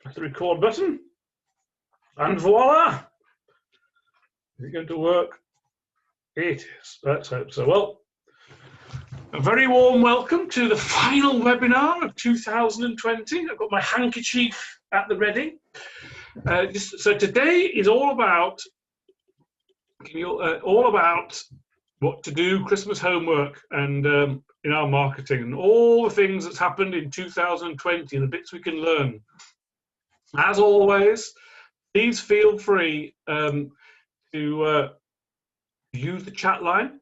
press the record button, and voila! Is it going to work? It is. Let's hope so. Well, a very warm welcome to the final webinar of 2020. I've got my handkerchief at the ready. So today is all about what to do, Christmas homework, and in our marketing, and all the things that's happened in 2020 and the bits we can learn. As always, please feel free to use the chat line.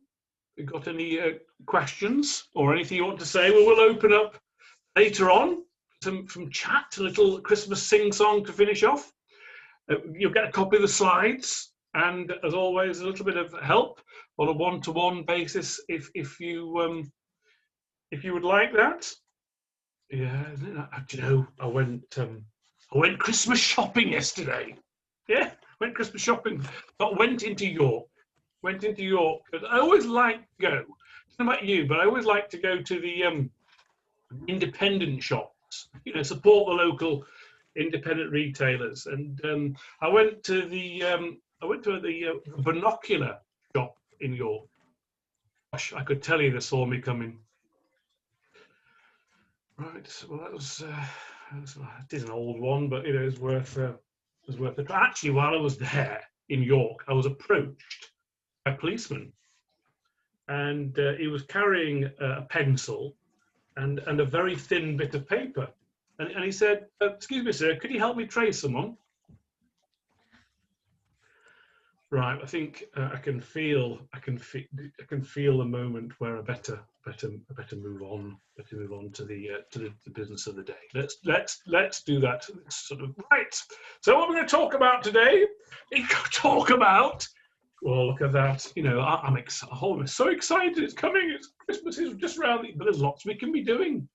If you've got any questions or anything you want to say, we will open up later on from chat, a little Christmas sing-song to finish off. You'll get a copy of the slides, and as always, a little bit of help on a one-to-one basis if you would like that. Yeah, do you know, I went Christmas shopping yesterday. Yeah, went Christmas shopping. But went into York. Because I always like to go. I don't know about you, but I always like to go to the independent shops. You know, support the local independent retailers. And I went to the binocular shop in York. Gosh, I could tell you they saw me coming. Right. Well, that was it is an old one, but it was worth it. Actually, while I was there in York, I was approached by a policeman, and he was carrying a pencil and a very thin bit of paper, and he said, "Excuse me, sir, could you help me trace someone?" Right, I think I can feel the moment where I better move on to the business of the day. Let's do that sort of right. So what we're going to talk about today is well, look at that. You know, I'm so excited. It's coming. Christmas is just around, but there's lots we can be doing.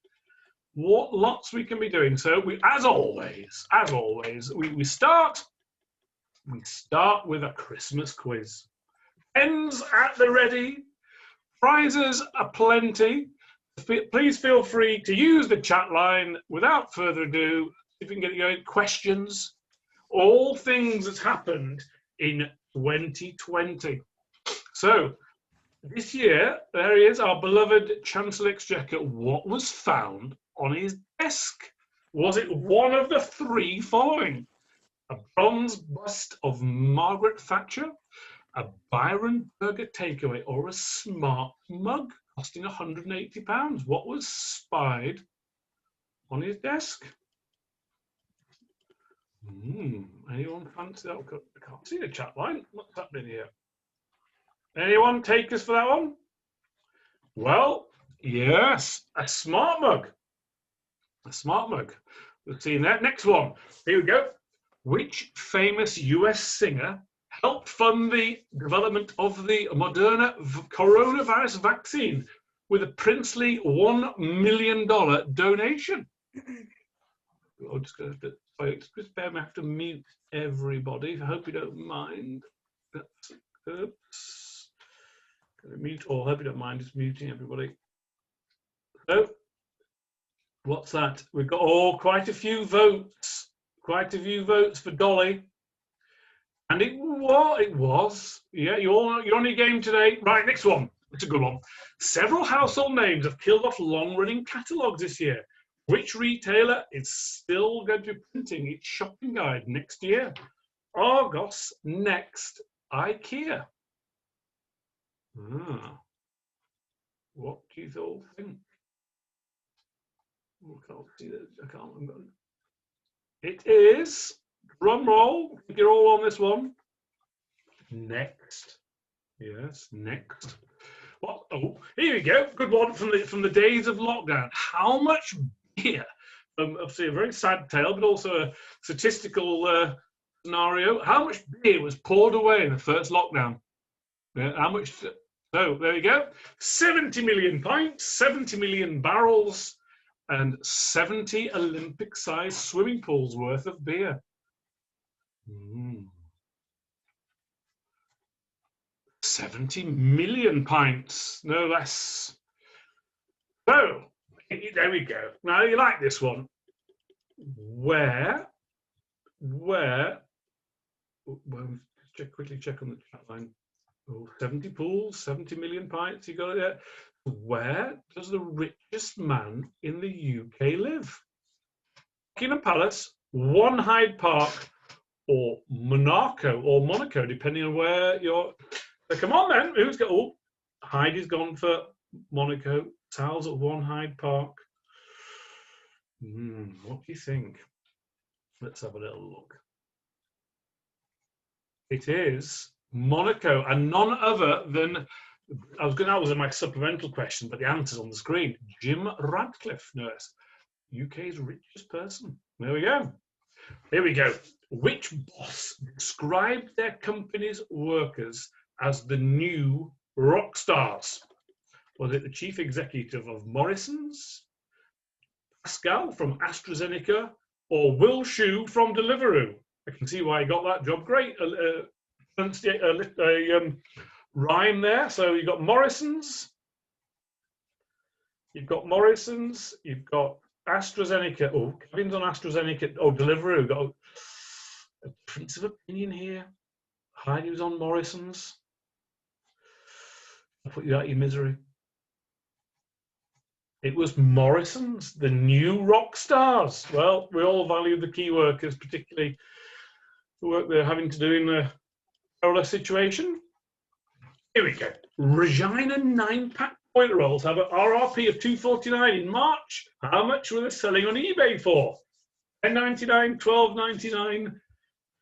Lots we can be doing. So we, as always, we start with a Christmas quiz. Pens at the ready, prizes aplenty. Please feel free to use the chat line. Without further ado, if we can get it going, questions, all things that's happened in 2020. So this year, there he is, our beloved Chancellor Exchequer. What was found on his desk? Was it one of the three following? A bronze bust of Margaret Thatcher, a Byron Burger takeaway, or a smart mug costing £180? What was spied on his desk? Anyone fancy that? I can't see the chat line. What's happening here? Anyone take us for that one? Well, yes, a smart mug. A smart mug. We've seen that. Next one. Here we go. Which famous US singer helped fund the development of the Moderna coronavirus vaccine with a princely $1 million donation? I'm just going to have to mute everybody. I hope you don't mind. Oops. Mute all. I hope you don't mind just muting everybody. So, what's that? We've got quite a few votes. Quite a few votes for Dolly, and it was. Yeah, you're on your game today. Right, next one. It's a good one. Several household names have killed off long-running catalogues this year. Which retailer is still going to be printing its shopping guide next year? Argos, Next, IKEA. What do you all think? I can't see that. I can't remember. It is, drum roll, you're all on this one. Next. Yes, Next. What? Oh, here we go. Good one from the days of lockdown. How much beer? Obviously a very sad tale, but also a statistical scenario. How much beer was poured away in the first lockdown? Yeah, how much? So there you go. 70 million pints, 70 million barrels, and 70 Olympic-sized swimming pools worth of beer. 70 million pints, no less. So, there we go. Now, you like this one. Where where, well, quickly check on the chat line. Oh, 70 pools, 70 million pints, you got it there. Where does the richest man in the UK live? Buckingham Palace, One Hyde Park, or Monaco, depending on where you're. So come on then, who's got? Oh, Heidi's gone for Monaco. Sal's at One Hyde Park. What do you think? Let's have a little look. It is Monaco, and none other than, that was my supplemental question, but the answer's on the screen. Jim Radcliffe, nurse, UK's richest person. There we go. Here we go. Which boss described their company's workers as the new rock stars? Was it the chief executive of Morrison's, Pascal from AstraZeneca, or Will Shue from Deliveroo? I can see why he got that job. Great rhyme there. So you've got Morrison's, you've got AstraZeneca. Oh, Kevin's on AstraZeneca. Oh, Deliveroo. Got a difference of opinion here. Heidi was on Morrison's. I'll put you out of your misery. It was Morrison's, the new rock stars. Well, we all value the key workers, particularly the work they're having to do in the perilous situation. Here we go. Regina 9-pack point rolls have an RRP of $2.49 in March. How much were they selling on eBay for? $10.99, $12.99,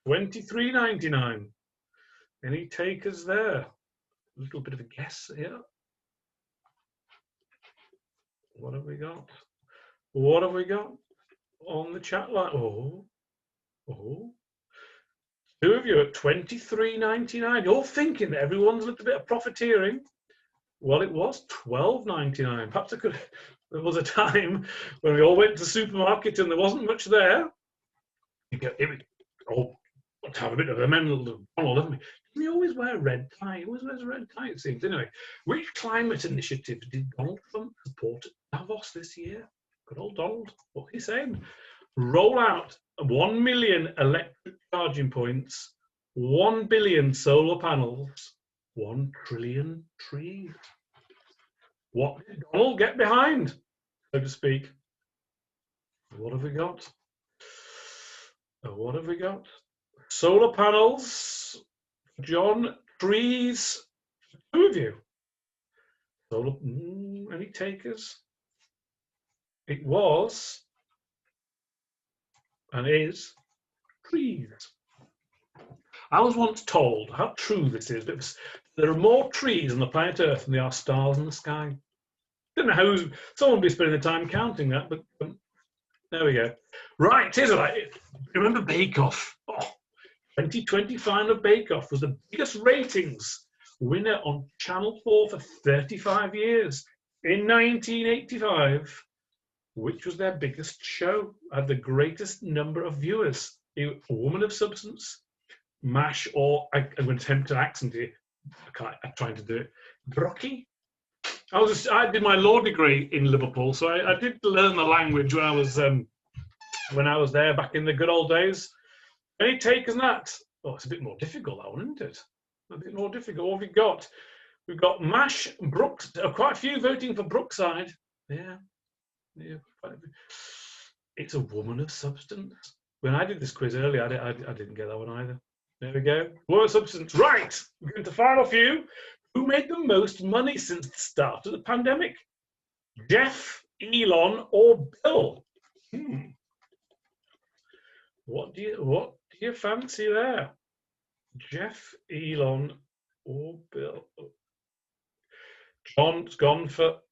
$23.99. Any takers there? A little bit of a guess here. What have we got? What have we got on the chat line? Oh. Two of you at $23.99. You're thinking that everyone's a little bit of profiteering. Well, it was $12.99. Perhaps there was a time when we all went to the supermarket and there wasn't much there. You go, let's have a bit of a mental Donald, haven't we? Doesn't he always wear a red tie? He always wears a red tie, it seems. Anyway, which climate initiative did Donald Trump support at Davos this year? Good old Donald. What's he saying? Roll out 1 million electric charging points, 1 billion solar panels, 1 trillion trees. What did Donald get behind, so to speak? What have we got? What have we got? Solar panels, John, trees, two of you. Solar, any takers? It was, and is, trees. I was once told, how true this is, but there are more trees on the planet Earth than there are stars in the sky. I don't know how someone will be spending the time counting that, but there we go. Right, here's a remember Bake Off? 2020 final Bake Off was the biggest ratings winner on Channel 4 for 35 years. In 1985, which was their biggest show, had the greatest number of viewers? A Woman of Substance, MASH, or I'm going to attempt an accent here. I'm trying to do it. Brocky. I did my law degree in Liverpool, so I did learn the language when I was there back in the good old days. Any takers on that? Oh, it's a bit more difficult, that one, isn't it? A bit more difficult. What have we got? We've got MASH, Brooks. Quite a few voting for Brookside. Yeah. It's a Woman of Substance. When I did this quiz earlier, I didn't get that one either. There we go. Woman of Substance. Right. We're going to final few. Who made the most money since the start of the pandemic? Jeff, Elon, or Bill? What do you fancy there? Jeff, Elon, or Bill? John's gone for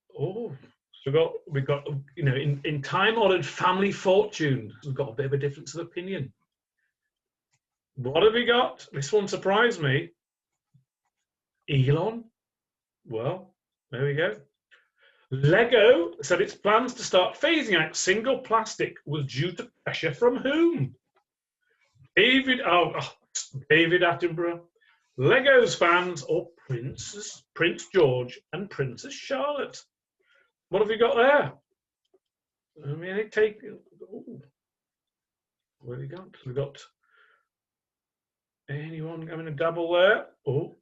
we've got in time-honored family fortune, we've got a bit of a difference of opinion. What have we got? This one surprised me. Elon. Well, there we go. Lego said its plans to start phasing out single plastic was due to pressure from whom? David Attenborough, Lego's fans, or Prince George and Princess Charlotte? What have we got there? I mean, What have we got? We've got anyone having a dabble there? Oh,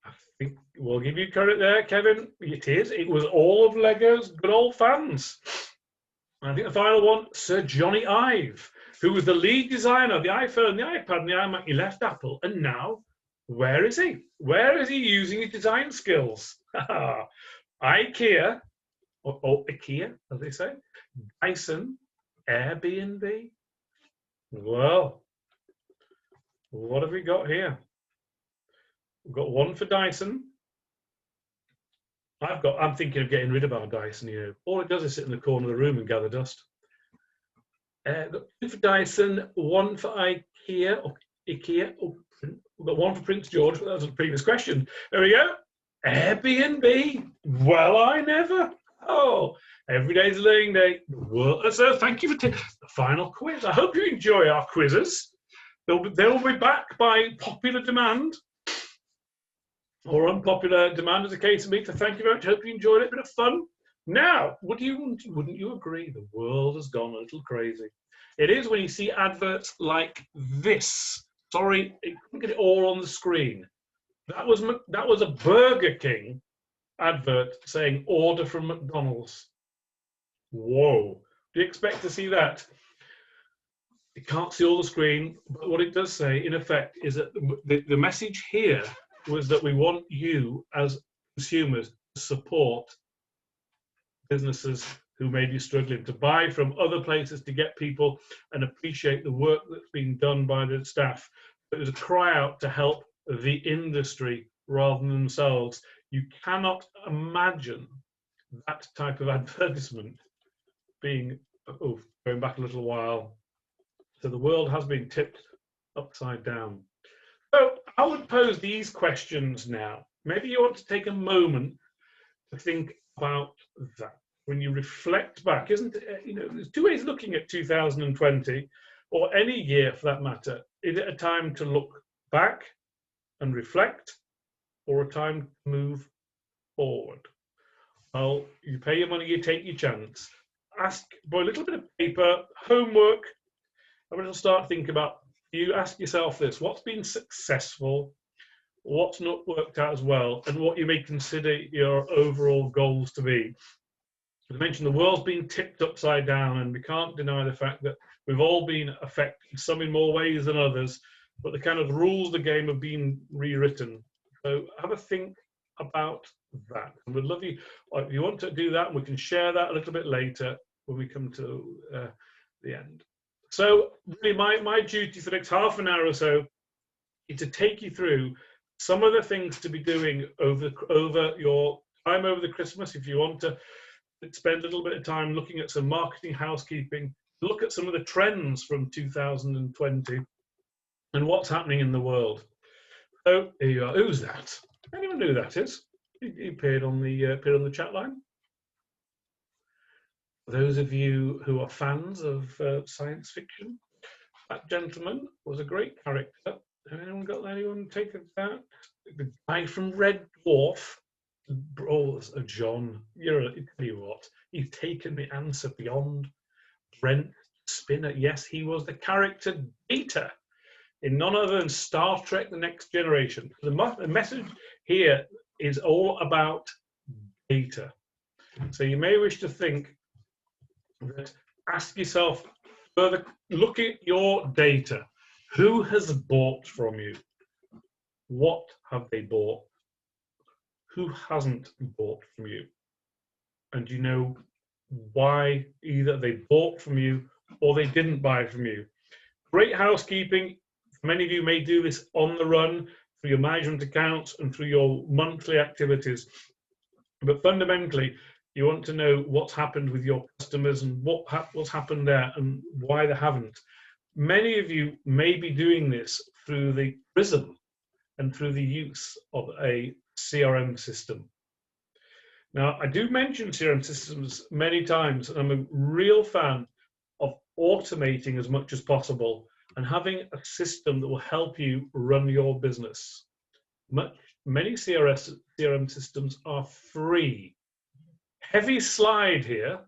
I think we'll give you credit there, Kevin. It is. It was all of Lego's good old fans. And I think the final one, Sir Johnny Ive, who was the lead designer of the iPhone, the iPad, and the iMac. He left Apple, and now, where is he? Where is he using his design skills? IKEA, or IKEA, as they say, Dyson, Airbnb. Well, what have we got here? We've got one for Dyson. I'm thinking of getting rid of our Dyson, you know. All it does is sit in the corner of the room and gather dust. Got two for Dyson, one for IKEA, or IKEA. Oh, we've got one for Prince George, but that was the previous question. There we go. Airbnb. Well, I never. Oh, every day's a learning day. Well, so thank you for the final quiz. I hope you enjoy our quizzes. They'll be back by popular demand. Or unpopular demand, as the case may be. So thank you very much. Hope you enjoyed it. Bit of fun. Now, wouldn't you agree? The world has gone a little crazy. It is when you see adverts like this. Sorry, I couldn't get it all on the screen. That was a Burger King advert saying order from McDonald's. Whoa! Do you expect to see that? You can't see all the screen, but what it does say, in effect, is that the message here was that we want you as consumers to support businesses who may be struggling, to buy from other places, to get people and appreciate the work that's been done by the staff. It was a cry out to help the industry rather than themselves. You cannot imagine that type of advertisement being, going back a little while. So the world has been tipped upside down. So I would pose these questions now. Maybe you want to take a moment to think about that. When you reflect back, isn't it, there's two ways of looking at 2020, or any year for that matter. Is it a time to look back and reflect, or a time to move forward? Well, you pay your money, you take your chance. Ask for a little bit of paper, homework, and we'll start thinking about, you ask yourself this: what's been successful, what's not worked out as well, and what you may consider your overall goals to be. As I mentioned, the world's been tipped upside down, and we can't deny the fact that we've all been affected, some in more ways than others, but the kind of rules of the game have been rewritten. So have a think about that. And we'd love you, if you want to do that, we can share that a little bit later when we come to the end. So really my duty for the next half an hour or so is to take you through some of the things to be doing over your time over the Christmas. If you want to spend a little bit of time looking at some marketing, housekeeping, look at some of the trends from 2020 and what's happening in the world. So here you are. Who's that? Anyone know who that is? He appeared on the chat line. For those of you who are fans of science fiction, that gentleman was a great character. Anyone got anyone take that? The guy from Red Dwarf. Oh, John, tell you what, you've taken the answer beyond. Brent Spinner, yes, he was the character Data in none other than Star Trek: The Next Generation. The message here is all about data. So you may wish to think that, ask yourself further, look at your data. Who has bought from you? What have they bought? Who hasn't bought from you? And you know why either they bought from you or they didn't buy from you. Great housekeeping. Many of you may do this on the run through your management accounts and through your monthly activities. But fundamentally, you want to know what's happened with your customers and what's happened there and why they haven't. Many of you may be doing this through the prism and through the use of a CRM system. Now, I do mention CRM systems many times, and I'm a real fan of automating as much as possible and having a system that will help you run your business. Many CRM systems are free. Heavy slide here,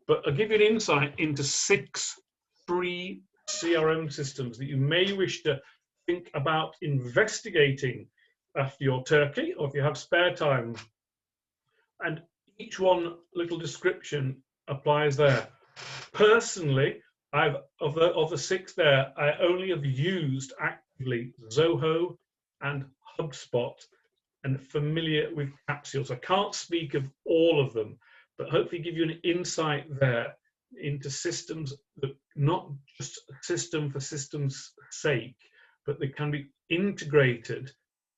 but I'll give you an insight into 6 free CRM systems that you may wish to think about investigating after your turkey, or if you have spare time. And each one little description applies there. Personally, of the 6 there, I only have used actively Zoho and HubSpot, and familiar with Capsules. I can't speak of all of them, but hopefully give you an insight there into systems that not just a system for system's sake, but they can be integrated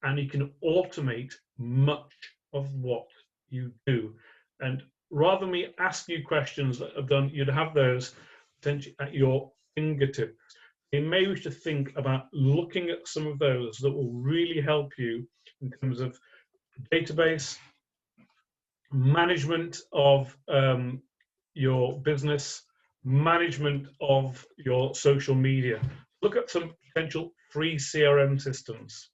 and you can automate much of what you do. And rather than me ask you questions that I've done, you'd have those potentially at your fingertips. You may wish to think about looking at some of those that will really help you in terms of database, management of your business, management of your social media. Look at some potential free CRM systems.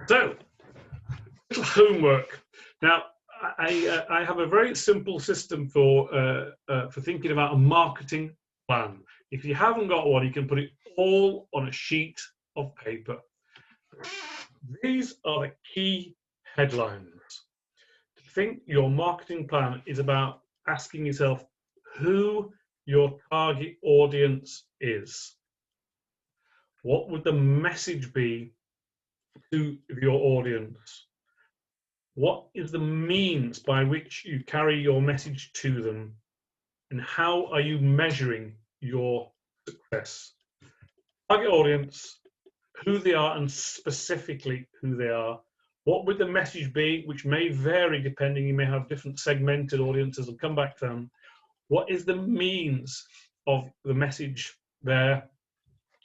So, little homework. Now, I have a very simple system for thinking about a marketing plan. If you haven't got one, you can put it all on a sheet of paper. These are the key headlines. To think your marketing plan is about asking yourself who your target audience is. What would the message be to your audience? What is the means by which you carry your message to them? And how are you measuring your success? Target audience, who they are, and specifically who they are. What would the message be, which may vary depending, you may have different segmented audiences. I'll come back to them. What is the means of the message there?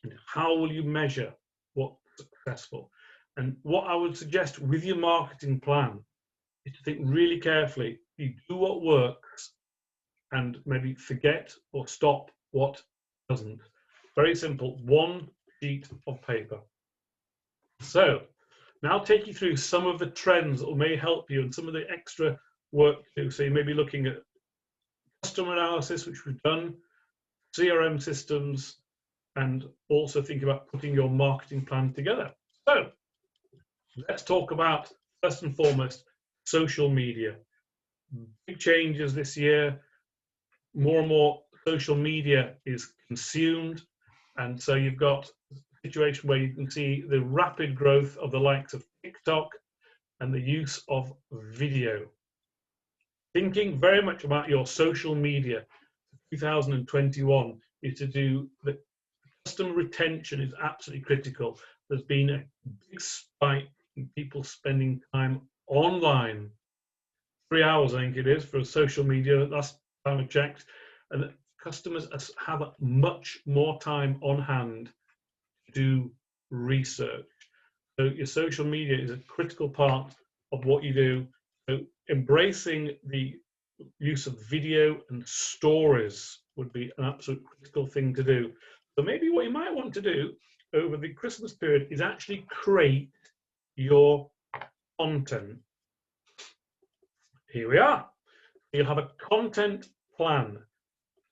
And how will you measure what's successful? And what I would suggest with your marketing plan is to think really carefully. You do what works and maybe forget or stop what doesn't. Very simple, one sheet of paper. So now I'll take you through some of the trends that may help you and some of the extra work to do. So you may be looking at customer analysis, which we've done, CRM systems, and also think about putting your marketing plan together. So let's talk about, first and foremost, social media. Big changes this year. More and more social media is consumed. And so you've got a situation where you can see the rapid growth of the likes of TikTok and the use of video. Thinking very much about your social media, 2021, is to do the customer retention is absolutely critical. There's been a big spike in people spending time online. 3 hours, I think it is, for social media, last time I checked. And customers have much more time on hand to do research. So your social media is a critical part of what you do. So embracing the use of video and stories would be an absolute critical thing to do. So maybe what you might want to do over the Christmas period is actually create your content. Here we are. You'll have a content plan.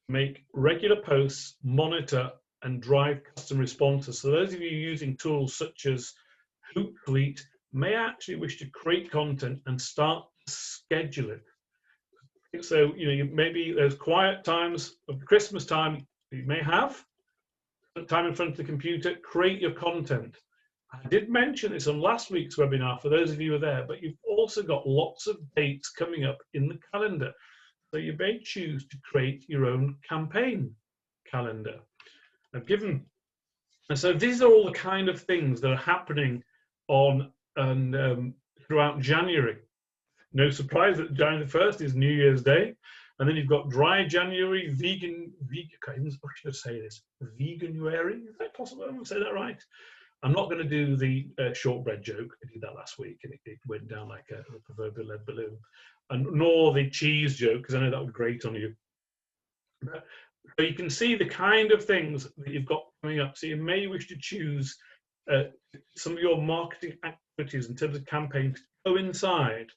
Make regular posts, monitor, and drive customer responses. So those of you using tools such as Hootsuite may actually wish to create content and start to schedule it. So, maybe there's quiet times of Christmas time you may have, time in front of the computer, create your content. I did mention this on last week's webinar for those of you who are there, but you've also got lots of dates coming up in the calendar. So you may choose to create your own campaign calendar. And so these are all the kind of things that are happening throughout January. No surprise that January the 1st is New Year's Day. And then you've got dry January, vegan, I should say this, veganuary. Is that possible? I'm going to say that right. I'm not going to do the shortbread joke. I did that last week and it went down like a proverbial lead balloon. And nor the cheese joke, because I know that would grate on you. So you can see the kind of things that you've got coming up. So you may wish to choose some of your marketing activities in terms of campaigns to coincide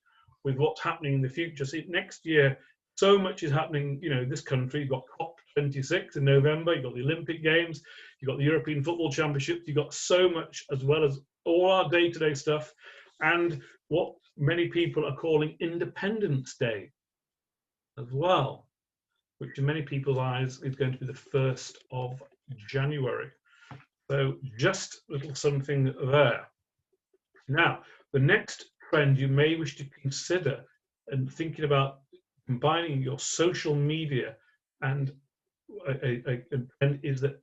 with what's happening in the future. See, next year, so much is happening, this country. You've got 26th in November. You've got the Olympic Games. You've got the European Football Championships. You've got so much, as well as all our day-to-day stuff. And what many people are calling Independence Day as well, which in many people's eyes is going to be the 1st of January. So just a little something there. Now, the next trend you may wish to consider and thinking about combining your social media and is that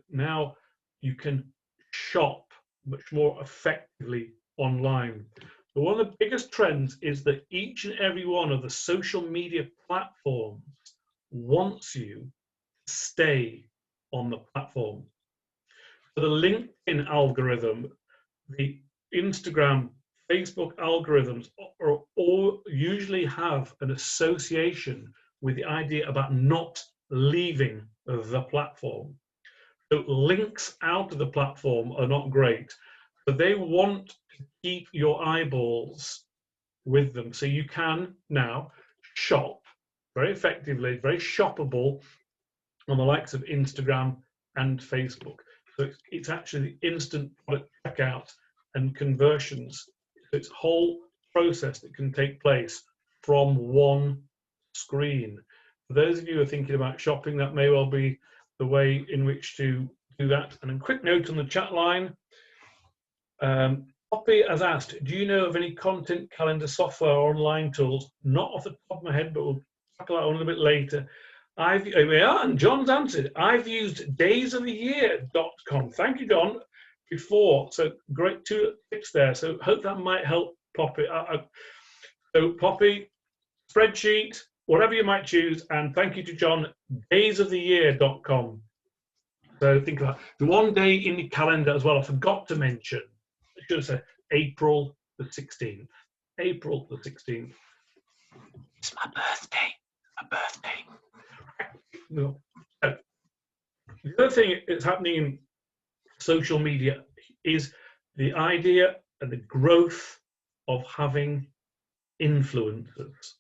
now you can shop much more effectively online. But one of the biggest trends is that each and every one of the social media platforms wants you to stay on the platform. So the LinkedIn algorithm, the Instagram, Facebook algorithms are all usually have an association with the idea about not leaving the platform. So links out of the platform are not great, but they want to keep your eyeballs with them. So you can now shop very effectively, very shoppable on the likes of Instagram and Facebook. So it's actually the instant product checkout and conversions. It's a whole process that can take place from one screen. For those of you who are thinking about shopping, that may well be the way in which to do that. And a quick note on the chat line. Poppy has asked, do you know of any content calendar software or online tools? Not off the top of my head, but we'll tackle that one a little bit later. And John's answered, I've used daysoftheyear.com. Thank you, John, before. So great 2 tips there. So hope that might help Poppy. So Poppy, spreadsheet, whatever you might choose. And thank you to John, daysoftheyear.com. So think about the one day in the calendar as well. I forgot to mention, I should have said April the 16th. April the 16th. It's my birthday. My birthday. No. The other thing that's happening in social media is the idea and the growth of having influencers.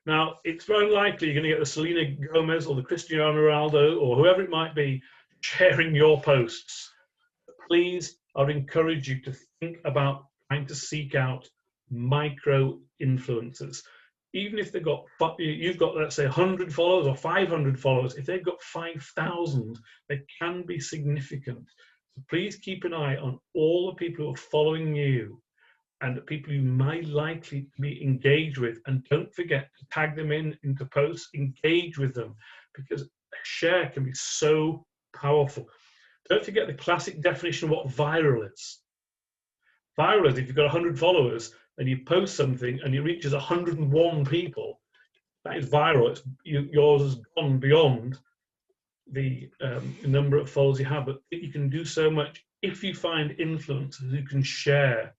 Now, it's very likely you're going to get the Selena Gomez or the Cristiano Ronaldo or whoever it might be sharing your posts. Please, I'd encourage you to think about trying to seek out micro influencers. Even if they've got, you've got, let's say, 100 followers or 500 followers, if they've got 5,000, they can be significant. So please keep an eye on all the people who are following you and the people you might likely be engaged with. And don't forget to tag them into posts, engage with them, because a share can be so powerful. Don't forget the classic definition of what viral is. Viral is if you've got 100 followers and you post something and it reaches 101 people, that is viral. Yours has gone beyond the number of followers you have, but you can do so much if you find influencers who can share.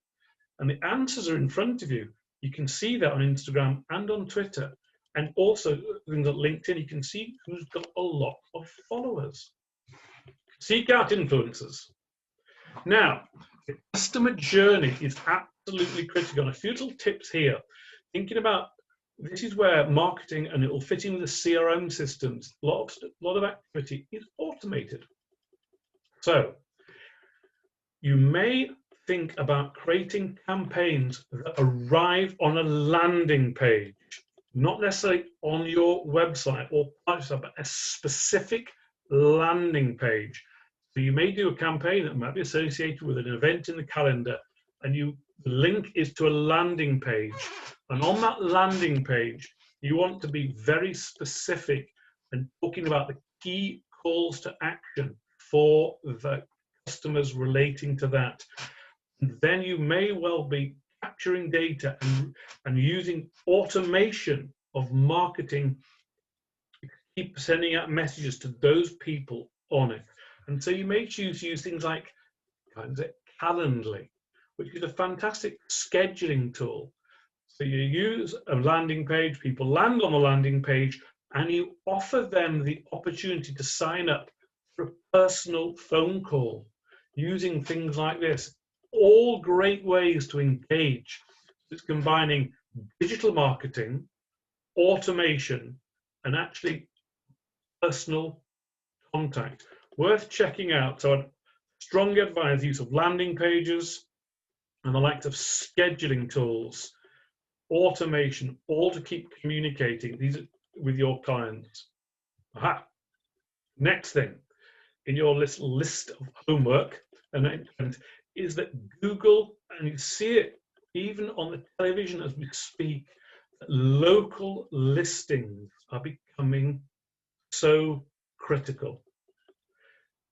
And the answers are in front of you. You can see that on Instagram and on Twitter. And also things like LinkedIn, you can see who's got a lot of followers. Seek out influencers. Now, the customer journey is absolutely critical. A few little tips here. Thinking about, this is where marketing, and it will fit in with the CRM systems, a lot of activity is automated. So you may think about creating campaigns that arrive on a landing page, not necessarily on your website or but a specific landing page. So you may do a campaign that might be associated with an event in the calendar, and the link is to a landing page. And on that landing page, you want to be very specific and talking about the key calls to action for the customers relating to that. And then you may well be capturing data and using automation of marketing to keep sending out messages to those people on it. And so you may choose to use things like Calendly, which is a fantastic scheduling tool. So you use a landing page, people land on the landing page, and you offer them the opportunity to sign up for a personal phone call using things like this. All great ways to engage. It's combining digital marketing, automation, and actually personal contact. Worth checking out. So I'd strongly advise the use of landing pages and the likes of scheduling tools, automation, all to keep communicating these with your clients. Aha. Next thing in your list of homework and is that Google, and you see it even on the television as we speak, local listings are becoming so critical.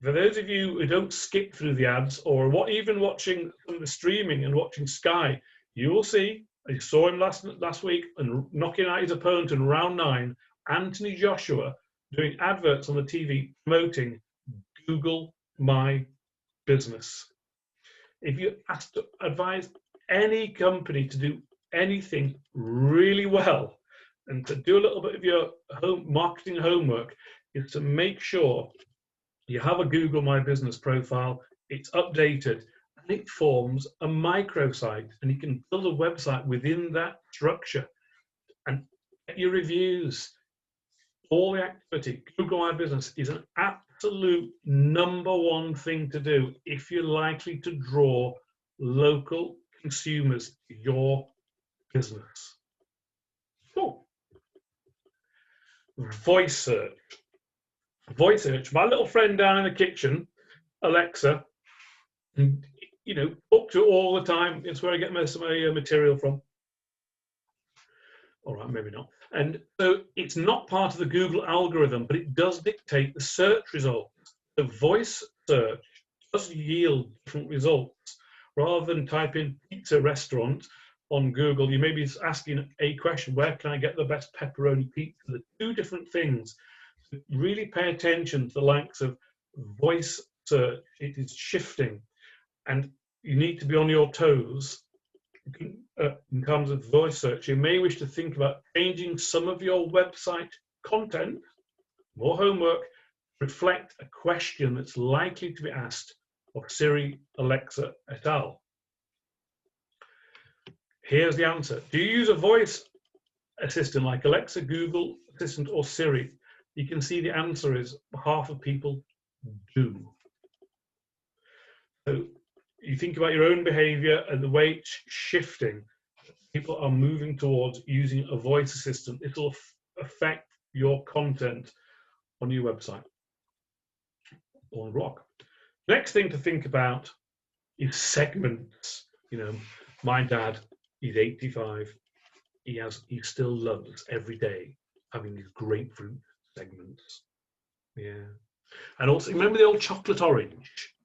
For those of you who don't skip through the ads or even watching some of the streaming and watching Sky, you will see, I saw him last week and knocking out his opponent in round 9, Anthony Joshua, doing adverts on the TV promoting Google My Business. If you ask to advise any company to do anything really well and to do a little bit of your marketing homework, is to make sure you have a Google My Business profile, it's updated, and it forms a microsite, and you can build a website within that structure and get your reviews. All the activity. Google My Business is an absolute #1 thing to do if you're likely to draw local consumers to your business. Cool. Voice search. Voice search. My little friend down in the kitchen, Alexa, talk to all the time. It's where I get most of my material from. All right, maybe not. And so it's not part of the Google algorithm, but it does dictate the search results. The voice search does yield different results. Rather than type in pizza restaurant on Google, you may be asking a question: where can I get the best pepperoni pizza? The two different things. So really pay attention to the likes of voice search. It is shifting, and you need to be on your toes. In terms of voice search, you may wish to think about changing some of your website content, more homework, reflect a question that's likely to be asked of Siri, Alexa, et al. Here's the answer. Do you use a voice assistant like Alexa, Google Assistant, or Siri? You can see the answer is half of people do. So you think about your own behavior and the way it's shifting. People are moving towards using a voice assistant. It'll affect your content on your website. On rock. Next thing to think about is segments. My dad, he's 85. He still loves every day having these grapefruit segments. Yeah. And also, remember the old chocolate orange?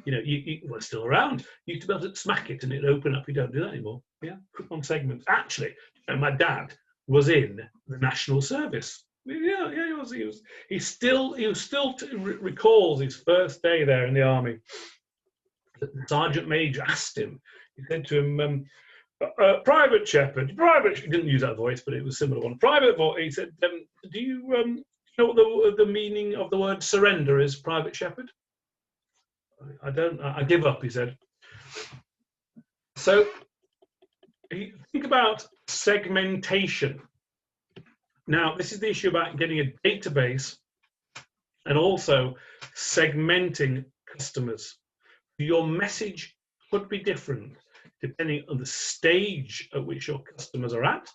You were still around. You used to be able to smack it and it'd open up. You don't do that anymore. Yeah, coupon segments. Actually, my dad was in the National Service. Yeah, he was. He still recalls his first day there in the army. The Sergeant Major asked him. He said to him, "Private Shepherd, private." He didn't use that voice, but it was a similar one. Private voice. He said, "Do you know what the meaning of the word surrender is, Private Shepherd?" I don't. I give up, he said. So think about segmentation. Now, this is the issue about getting a database and also segmenting customers. Your message could be different depending on the stage at which your customers are at,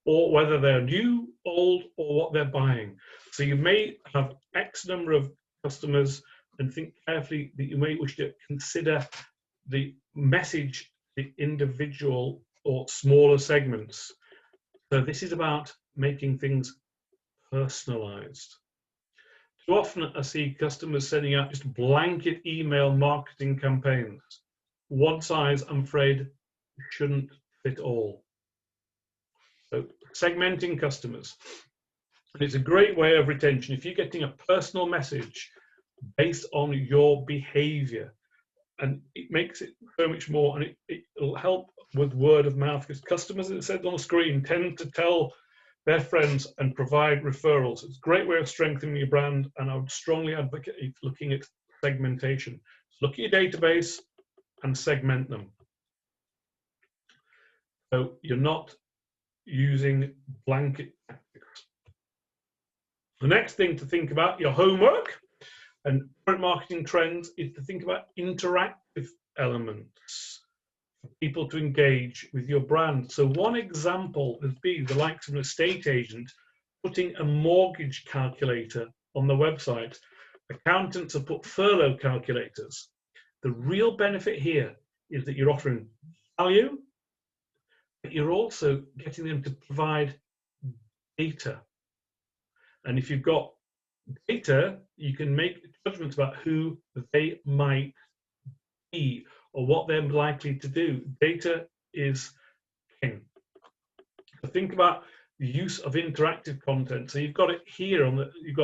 or whether they're new, old, or what they're buying. So you may have X number of customers, and think carefully that you may wish to consider the message, the individual or smaller segments. So this is about making things personalized. Too often I see customers sending out just blanket email marketing campaigns. One size, I'm afraid, shouldn't fit all. So segmenting customers. And it's a great way of retention. If you're getting a personal message based on your behavior, and it makes it so much more, and it'll help with word of mouth, because customers, as it said on the screen, tend to tell their friends and provide referrals. It's a great way of strengthening your brand, and I would strongly advocate looking at segmentation. Look at your database and segment them. So you're not using blanket tactics. The next thing to think about, your homework and current marketing trends, is to think about interactive elements for people to engage with your brand. So one example would be the likes of an estate agent putting a mortgage calculator on the website. Accountants have put furlough calculators. The real benefit here is that you're offering value, but you're also getting them to provide data. And if you've got data, you can make judgments about who they might be or what they're likely to do. Data is king. So think about the use of interactive content. So you've got it here on the, you've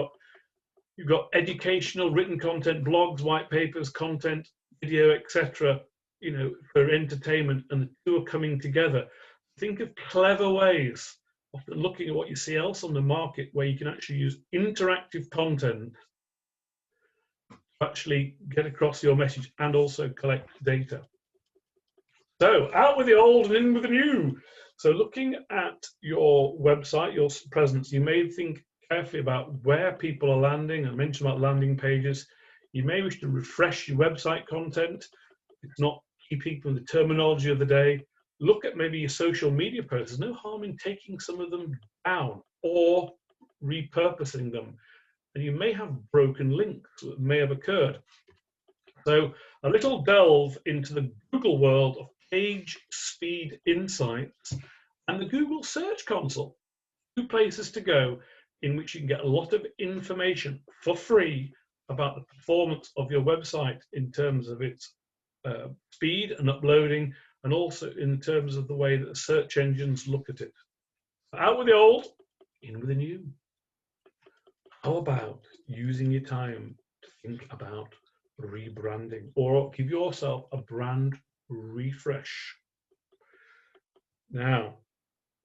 got educational written content, blogs, white papers, content, video, etc. You know, for entertainment, and the two are coming together. Think of clever ways of looking at what you see else on the market where you can actually use interactive content to actually get across your message and also collect data. So out with the old and in with the new. So looking at your website, your presence, you may think carefully about where people are landing. I mentioned about landing pages. You may wish to refresh your website content. It's not keeping with the terminology of the day. Look at maybe your social media posts. There's no harm in taking some of them down or repurposing them. And you may have broken links that may have occurred. So a little delve into the Google world of page speed insights and the Google Search Console. 2 places to go in which you can get a lot of information for free about the performance of your website in terms of its speed and uploading, and also in terms of the way that the search engines look at it. Out with the old, in with the new. How about using your time to think about rebranding or give yourself a brand refresh? Now,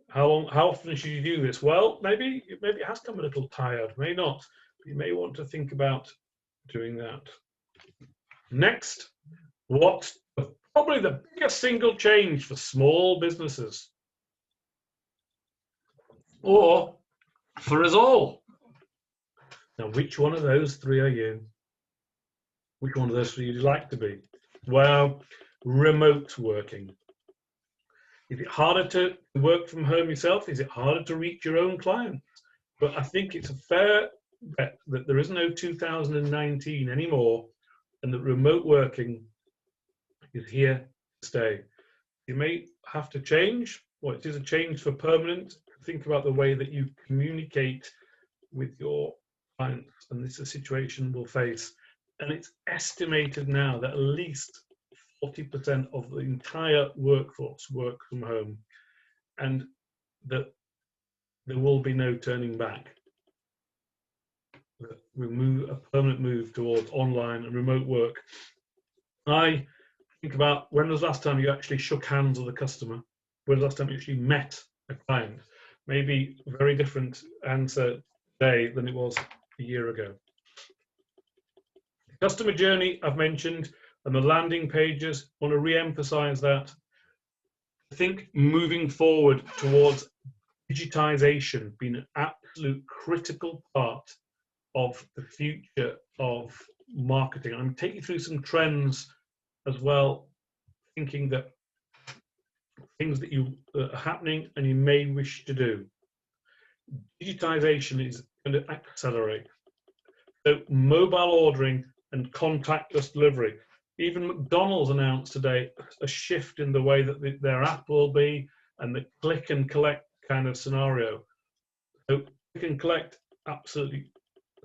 how often should you do this? Well, maybe it has come a little tired, may not. But you may want to think about doing that. Next, what's probably the biggest single change for small businesses, or for us all? Now, which one of those 3 are you? Which one of those 3 would you like to be? Well, remote working. Is it harder to work from home yourself? Is it harder to reach your own clients? But I think it's a fair bet that there is no 2019 anymore, and that remote working is here to stay. You may have to change, or it is a change for permanent. Think about the way that you communicate with your clients, and this is a situation we'll face. And it's estimated now that at least 40% of the entire workforce work from home, and that there will be no turning back. We move a permanent move towards online and remote work. I think about, when was the last time you actually shook hands with a customer? When was the last time you actually met a client? Maybe a very different answer today than it was a year ago. Customer journey, I've mentioned, and the landing pages. I want to re-emphasize that. I think moving forward towards digitization being an absolute critical part of the future of marketing. I'm taking you through some trends as well, thinking that things that are happening and you may wish to do. Digitization is going to accelerate. So mobile ordering and contactless delivery. Even McDonald's announced today a shift in the way that their app will be, and the click and collect kind of scenario. So click and collect, absolutely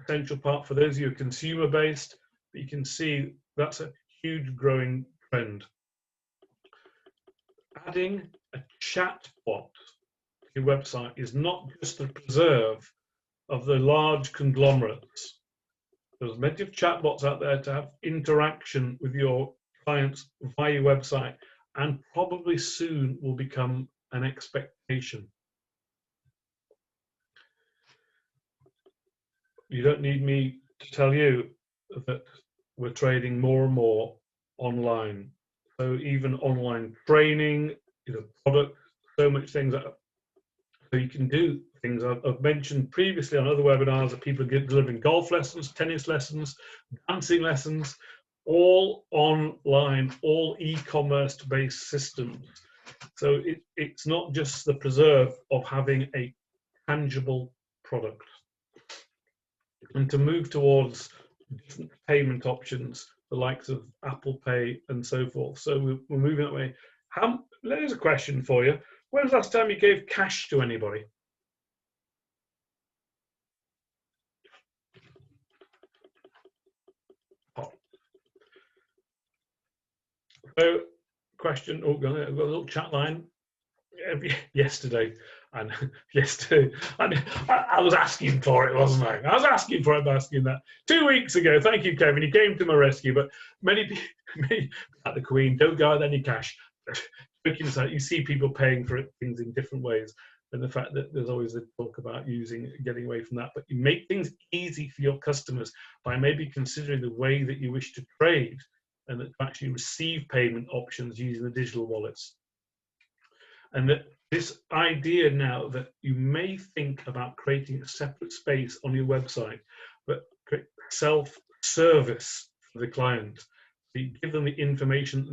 essential part for those of you who are consumer based, but you can see that's a huge growing trend. Adding a chat bot to your website is not just the preserve of the large conglomerates. There's plenty of chatbots out there to have interaction with your clients via your website, and probably soon will become an expectation. You don't need me to tell you that we're trading more and more online. So even online training, product, so much things. So you can do things I've mentioned previously on other webinars that people get delivering golf lessons, tennis lessons, dancing lessons, all online, all e-commerce based systems. So it's not just the preserve of having a tangible product. And to move towards different payment options, the likes of Apple Pay and so forth. So we're moving that way. There's a question for you. When was the last time you gave cash to anybody? Oh. So, question. Oh, got a little chat line. Yesterday, and I was asking for it, wasn't I? I was asking for it by asking that 2 weeks ago. Thank you, Kevin. You came to my rescue. But many people, at the Queen, don't go with any cash. You see people paying for things in different ways, and the fact that there's always a talk about getting away from that. But you make things easy for your customers by maybe considering the way that you wish to trade and that actually receive payment options using the digital wallets. And that this idea now that you may think about creating a separate space on your website, but self-service for the client. So you give them the information,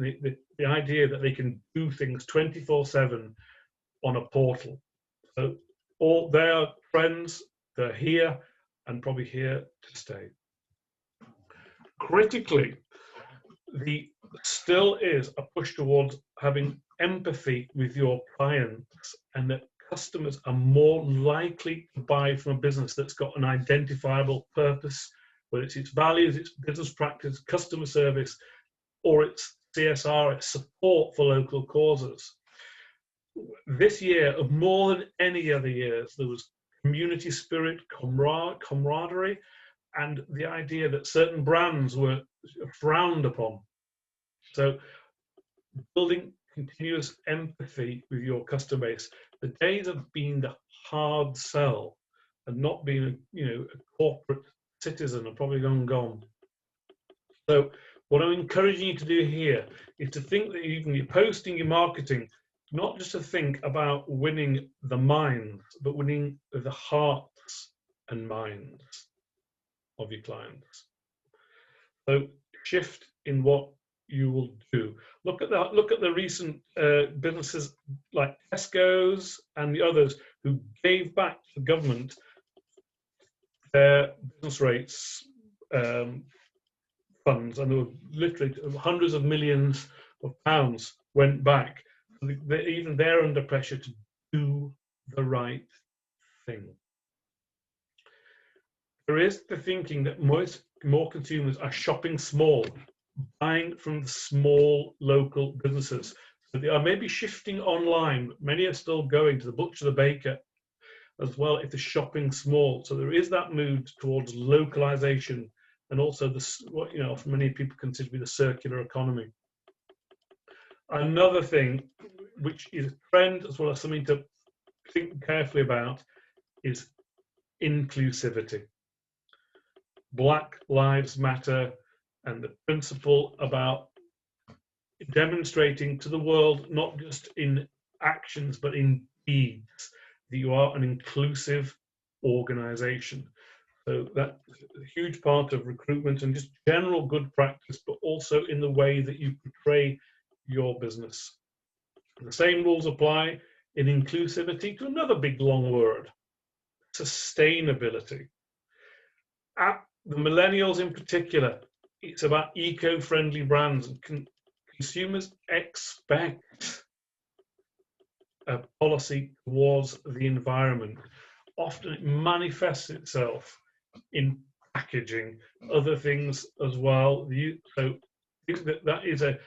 the idea that they can do things 24/7 on a portal. So all their friends, they're here and probably here to stay. Critically, still is a push towards having empathy with your clients, and that customers are more likely to buy from a business that's got an identifiable purpose, whether it's its values, its business practice, customer service, or its CSR, its support for local causes. This year, of more than any other years, there was community spirit, camaraderie, and the idea that certain brands were frowned upon. So building continuous empathy with your customer base. The days of being the hard sell and not being a corporate citizen are probably gone. So what I'm encouraging you to do here is to think that you're posting your marketing, not just to think about winning the minds, but winning the hearts and minds of your clients. So shift in what you will do. Look at the recent businesses like Tesco's and the others who gave back to the government their business rates funds, and there were literally hundreds of millions of pounds went back. Even they're under pressure to do the right thing. There is the thinking that more consumers are shopping small, buying from the small local businesses. So they are maybe shifting online, but many are still going to the butcher, the baker, as well if they're shopping small. So there is that move towards localization, and also what many people consider to be the circular economy. Another thing, which is a trend as well as something to think carefully about, is inclusivity. Black Lives Matter, and the principle about demonstrating to the world, not just in actions, but in deeds, that you are an inclusive organization. So that's a huge part of recruitment and just general good practice, but also in the way that you portray your business. The same rules apply in inclusivity to another big long word, sustainability. At the millennials in particular, it's about eco-friendly brands, and consumers expect a policy towards the environment. Often it manifests itself in packaging, other things as well. So that is a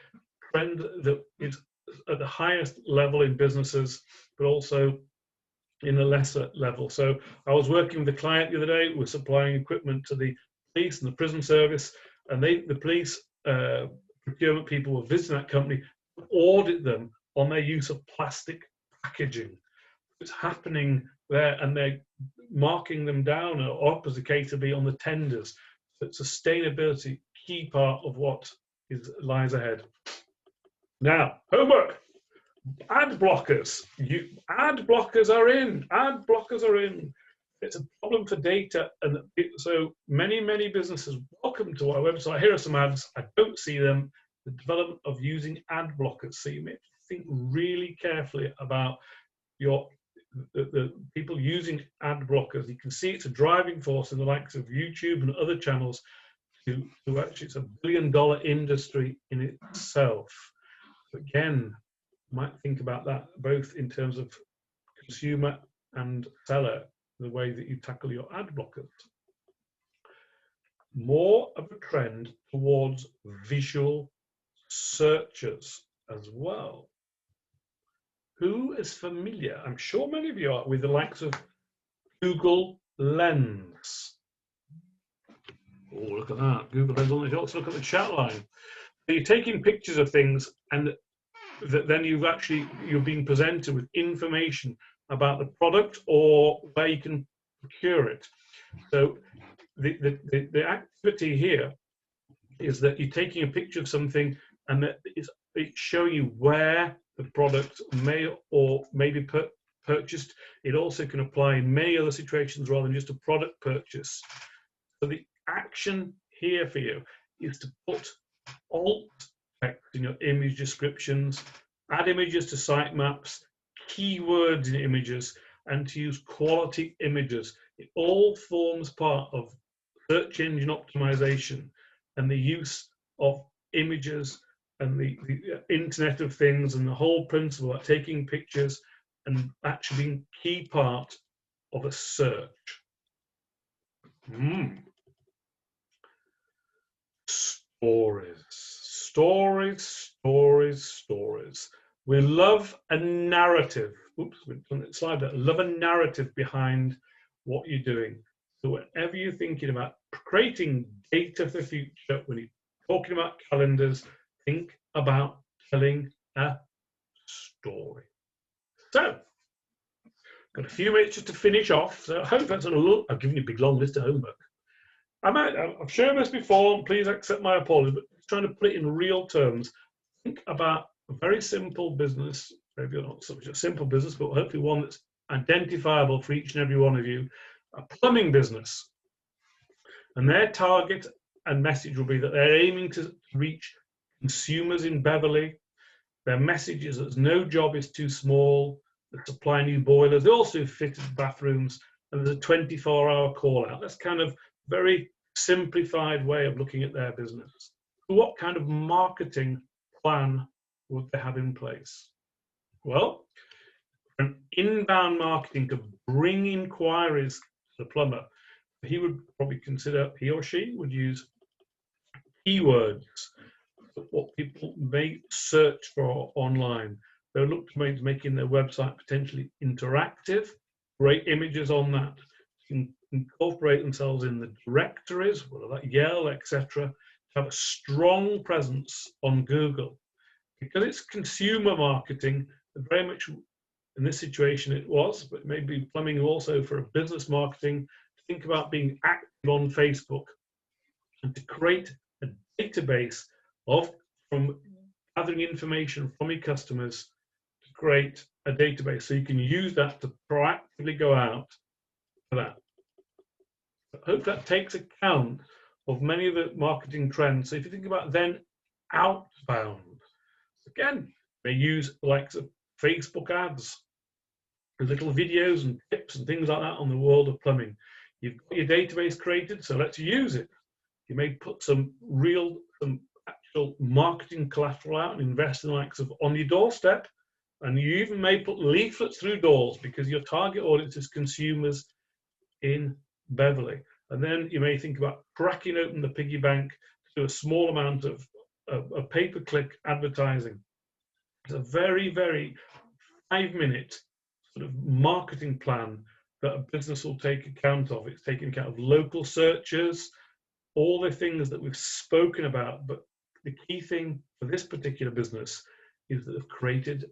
trend that is at the highest level in businesses, but also in a lesser level. So I was working with a client the other day. We're supplying equipment to the police and the prison service, and the police procurement people were visiting that company to audit them on their use of plastic packaging. It's happening there, and they're marking them down, or up as the case to be, on the tenders. So sustainability, key part of what lies ahead. Now, homework. Ad blockers. Ad blockers are in. Ad blockers are in. It's a problem for data, and so many businesses. Welcome to our website. Here are some ads. I don't see them. The development of using ad blockers. So you may think really carefully about the people using ad blockers. You can see it's a driving force in the likes of YouTube and other channels. To actually, it's $1 billion industry in itself. Again, you might think about that both in terms of consumer and seller, the way that you tackle your ad blockers. More of a trend towards visual searches as well. Who is familiar? I'm sure many of you are with the likes of Google Lens. Oh, look at that. Google Lens on the shots. Look at the chat line. So you're taking pictures of things, and then you're being presented with information about the product or where you can procure it. So the activity here is that you're taking a picture of something, and that it's showing you where the product may be purchased. It also can apply in many other situations rather than just a product purchase. So the action here for you is to put alt text in your image descriptions, add images to sitemaps, keywords in images, and to use quality images. It all forms part of search engine optimization and the use of images and the Internet of Things and the whole principle of taking pictures and actually being key part of a search. Stories. We love a narrative. Oops, we've done it slide that. Love a narrative behind what you're doing. So whenever you're thinking about creating data for the future, when you're talking about calendars, think about telling a story. So, got a few minutes just to finish off. So I hope that's I've given you a big long list of homework. I've shown this before, please accept my apologies, but trying to put it in real terms. Think about a very simple business, maybe not such a simple business, but hopefully one that's identifiable for each and every one of you, a plumbing business. And their target and message will be that they're aiming to reach consumers in Beverly. Their message is that no job is too small, they supply new boilers, they also fitted bathrooms, and there's a 24-hour call out. That's kind of very simplified way of looking at their business. What kind of marketing plan would they have in place? Well, an inbound marketing to bring inquiries to the plumber, he or she would use keywords, what people may search for online. They'll look to making their website potentially interactive, great images on that, incorporate themselves in the directories, whether that Yale, etc., to have a strong presence on Google. Because it's consumer marketing, very much in this situation it was, but maybe plumbing also for a business marketing, to think about being active on Facebook and to create a database from gathering information from your customers to create a database so you can use that to proactively go out for that. I hope that takes account of many of the marketing trends. So if you think about then outbound, again, they use the likes of Facebook ads, little videos and tips and things like that on the world of plumbing. You've got your database created, so let's use it. You may put some actual marketing collateral out and invest in the likes of on your doorstep, and you even may put leaflets through doors because your target audience is consumers in Beverly. And then you may think about cracking open the piggy bank to a small amount of pay-per-click advertising. It's a very, very 5-minute sort of marketing plan that a business will take account of. It's taking account of local searches, all the things that we've spoken about. But the key thing for this particular business is that they've created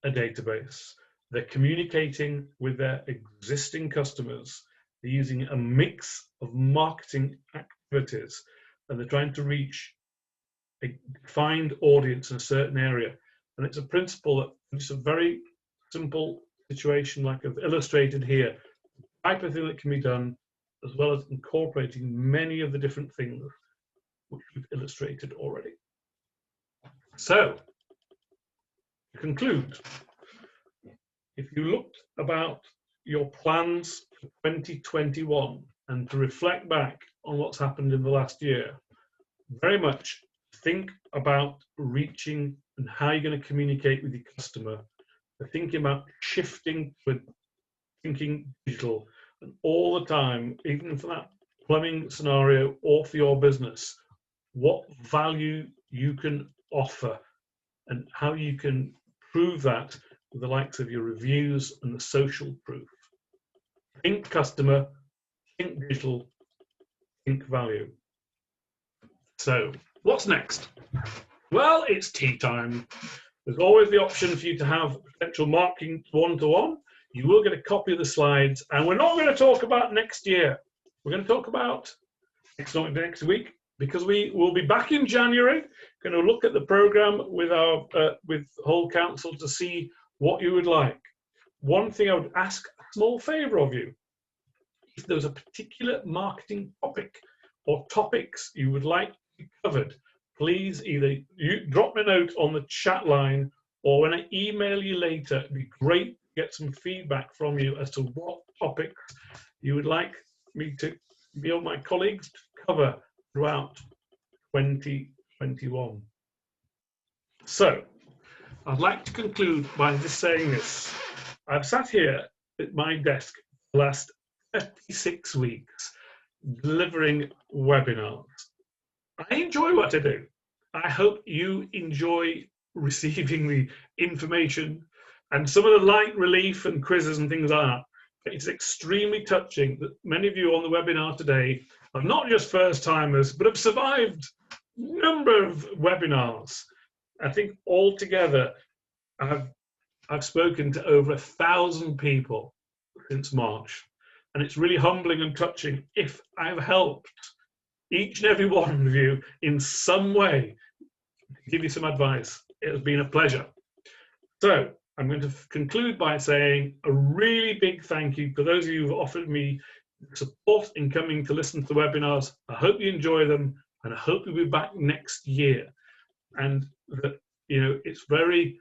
a database. They're communicating with their existing customers. They're using a mix of marketing activities, and they're trying to reach a defined audience in a certain area. And it's a principle that it's a very simple situation like I've illustrated here, type of thing that can be done, as well as incorporating many of the different things which we've illustrated already. So, to conclude, if you looked about your plans for 2021 and to reflect back on what's happened in the last year, very much think about reaching and how you're going to communicate with your customer, thinking about shifting to thinking digital, and all the time, even for that plumbing scenario or for your business, what value you can offer and how you can prove that with the likes of your reviews and the social proof. Think customer, think digital, think value. So, what's next? Well, it's tea time. There's always the option for you to have potential marketing one-to-one. You will get a copy of the slides, and we're not going to talk about next year. We're going to talk about next week, because we will be back in January. Going to look at the program with our with whole council to see what you would like. One thing I would ask a small favour of you: if there's a particular marketing topic or topics you would like to be covered, please either you drop me a note on the chat line, or when I email you later, it'd be great to get some feedback from you as to what topics you would like me to be on my colleagues to cover throughout 2021. So, I'd like to conclude by just saying this. I've sat here at my desk the last 36 weeks delivering webinars. I enjoy what I do. I hope you enjoy receiving the information and some of the light relief and quizzes and things like that. It's extremely touching that many of you on the webinar today are not just first timers, but have survived a number of webinars. I think altogether, I've spoken to over 1,000 people since March, and it's really humbling and touching. If I've helped each and every one of you in some way, give you some advice, it has been a pleasure. So I'm going to conclude by saying a really big thank you to those of you who've offered me support in coming to listen to the webinars. I hope you enjoy them, and I hope you'll be back next year. And that, you know, it's very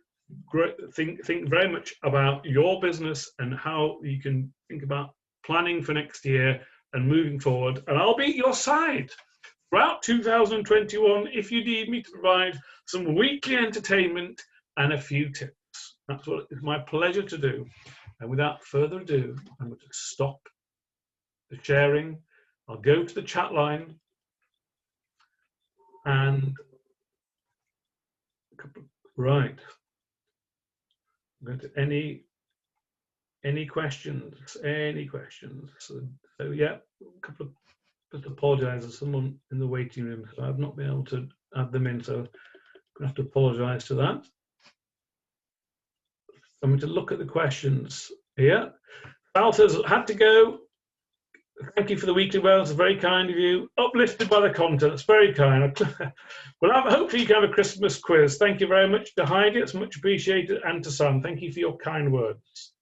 great. Think very much about your business and how you can think about planning for next year and moving forward. And I'll be at your side throughout 2021 if you need me to provide some weekly entertainment and a few tips. That's what it's my pleasure to do. And without further ado, I'm going to stop the sharing. I'll go to the chat line and right. I'm going to any questions? Any questions? So yeah, a couple of, just apologise. There's someone in the waiting room, so I've not been able to add them in. So I'm going to have to apologise to that. I'm going to look at the questions here. Salter's had to go. Thank you for the weekly wells. Very kind of you. Uplifted by the content. It's very kind. Well, hopefully you can have a Christmas quiz. Thank you very much to Heidi. It's much appreciated. And to Sam. Thank you for your kind words.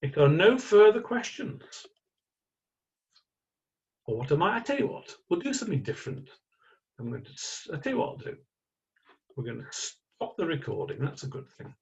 If there are no further questions, or what am I tell you what, we'll do something different. I'll tell you what I'll do. We're going to stop the recording. That's a good thing.